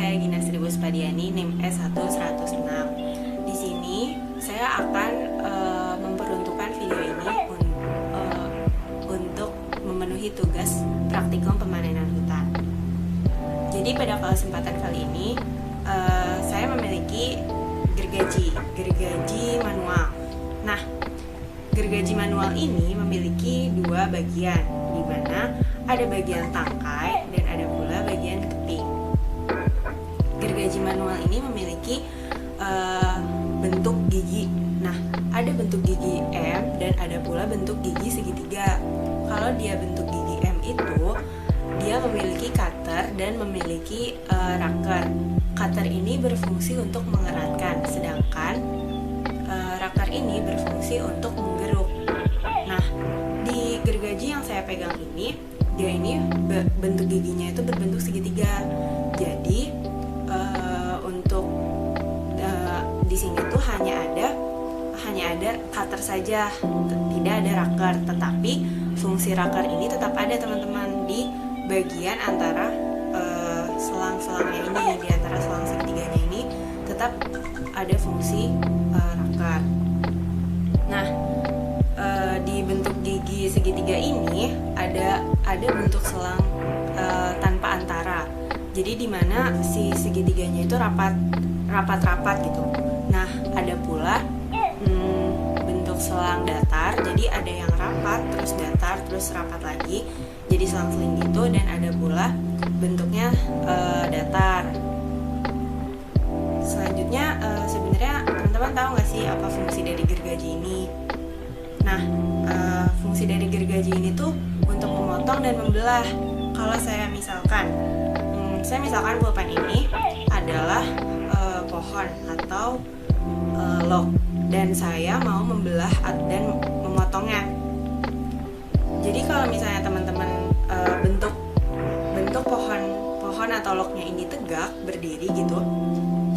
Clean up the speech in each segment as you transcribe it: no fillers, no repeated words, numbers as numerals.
saya Gina Sri Buspadiani, NIM S1106. Di sini saya akan memperuntukkan video ini untuk memenuhi tugas praktikum pemanenan hutan. Jadi pada kesempatan kali ini saya memiliki gergaji manual. Nah, gergaji manual ini memiliki dua bagian, di mana ada bagian tangkai dan ada pula bagian keping. Gergaji manual ini memiliki bentuk gigi. Nah, ada bentuk gigi M dan ada pula bentuk gigi segitiga. Kalau dia bentuk gigi M itu, dia memiliki cutter dan memiliki raker. Cutter ini berfungsi untuk mengeratkan, sedangkan raker ini berfungsi untuk menggeruk. Nah, di gergaji yang saya pegang ini, dia ini bentuk giginya itu berbentuk segitiga. Jadi untuk di sini tuh hanya ada cutter saja, tidak ada raker. Tetapi fungsi raker ini tetap ada, teman-teman, di bagian antara selang-selangnya ini, di antara selang segitiganya ini tetap ada fungsi raker. Nah, di bentuk gigi segitiga ini ada bentuk selang tanpa antara. Jadi di mana si segitiganya itu rapat gitu. Nah, ada pula bentuk selang datar. Jadi ada yang rapat, terus datar, terus rapat lagi. Jadi selang-seling gitu. Dan ada pula bentuknya datar. Selanjutnya sebenarnya teman-teman tahu nggak sih apa fungsi dari gergaji ini? Nah, fungsi dari gergaji ini tuh untuk memotong dan membelah. Kalau saya misalkan pulpen ini adalah pohon atau log, dan saya mau membelah dan memotongnya. Jadi kalau misalnya teman-teman bentuk pohon atau lognya ini tegak berdiri gitu,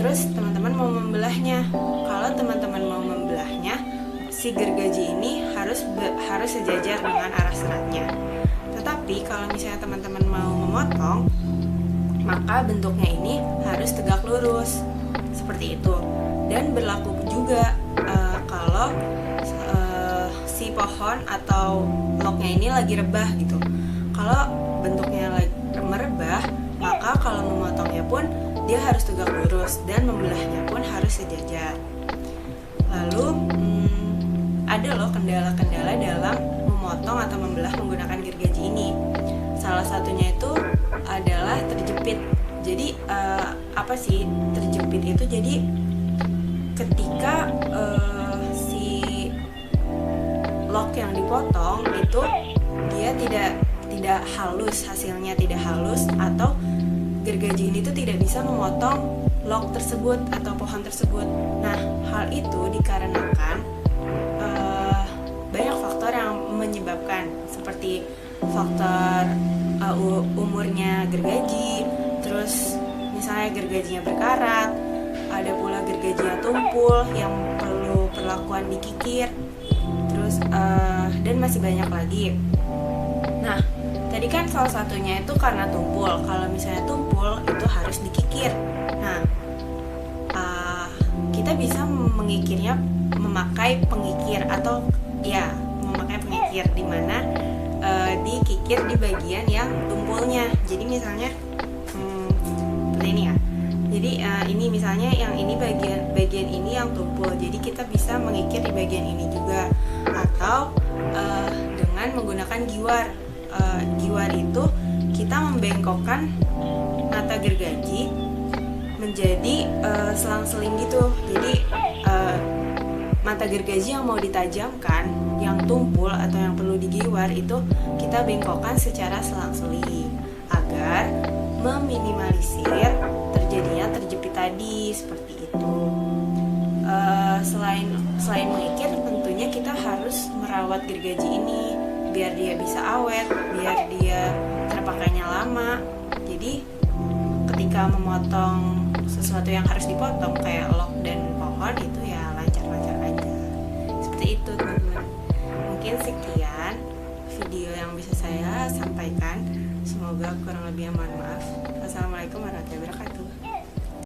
terus teman-teman mau membelahnya. Kalau teman-teman mau membelahnya, si gergaji ini harus sejajar dengan arah seratnya. Tetapi kalau misalnya teman-teman mau memotong, maka bentuknya ini harus tegak lurus seperti itu. Dan berlaku juga kalau si pohon atau lognya ini lagi rebah gitu. Kalau bentuknya lagi merebah, maka kalau memotongnya pun dia harus tegak lurus dan membelahnya pun harus sejajar. Lalu ada loh kendala-kendala dalam memotong atau membelah menggunakan gergaji ini. Salah satunya itu adalah terjepit. Jadi apa sih terjepit itu? Jadi ketika si log yang dipotong itu dia tidak halus, hasilnya tidak halus, atau gergaji ini tuh tidak bisa memotong log tersebut atau pohon tersebut. Nah, hal itu dikarenakan banyak faktor yang menyebabkan, seperti faktor umurnya gergaji, terus misalnya gergajinya berkarat, ada pula gergajinya tumpul yang perlu perlakuan dikikir, terus dan masih banyak lagi. Nah, tadi kan salah satunya itu karena tumpul. Kalau misalnya tumpul itu harus dikikir. Nah, kita bisa mengikirnya memakai pengikir atau memakai pengikir, di mana dikikir di bagian yang tumpulnya. Jadi misalnya seperti ini ya. Jadi ini misalnya yang ini bagian ini yang tumpul. Jadi kita bisa mengikir di bagian ini juga, atau dengan menggunakan giwar. Giwar itu kita membengkokkan mata gergaji menjadi selang-seling gitu. Jadi mata gergaji yang mau ditajamkan, yang tumpul atau yang perlu digiwar itu kita bengkokkan secara selang-seling agar meminimalisir terjadinya terjepit tadi, seperti itu. Selain mengikir, tentunya kita harus merawat gergaji ini biar dia bisa awet, biar dia terpakainya lama. Jadi ketika memotong sesuatu yang harus dipotong kayak log dan pohon itu ya lancar-lancar aja. Seperti itu, teman-teman. Mungkin sekian video yang bisa saya sampaikan. Semoga kurang lebihnya mohon maaf.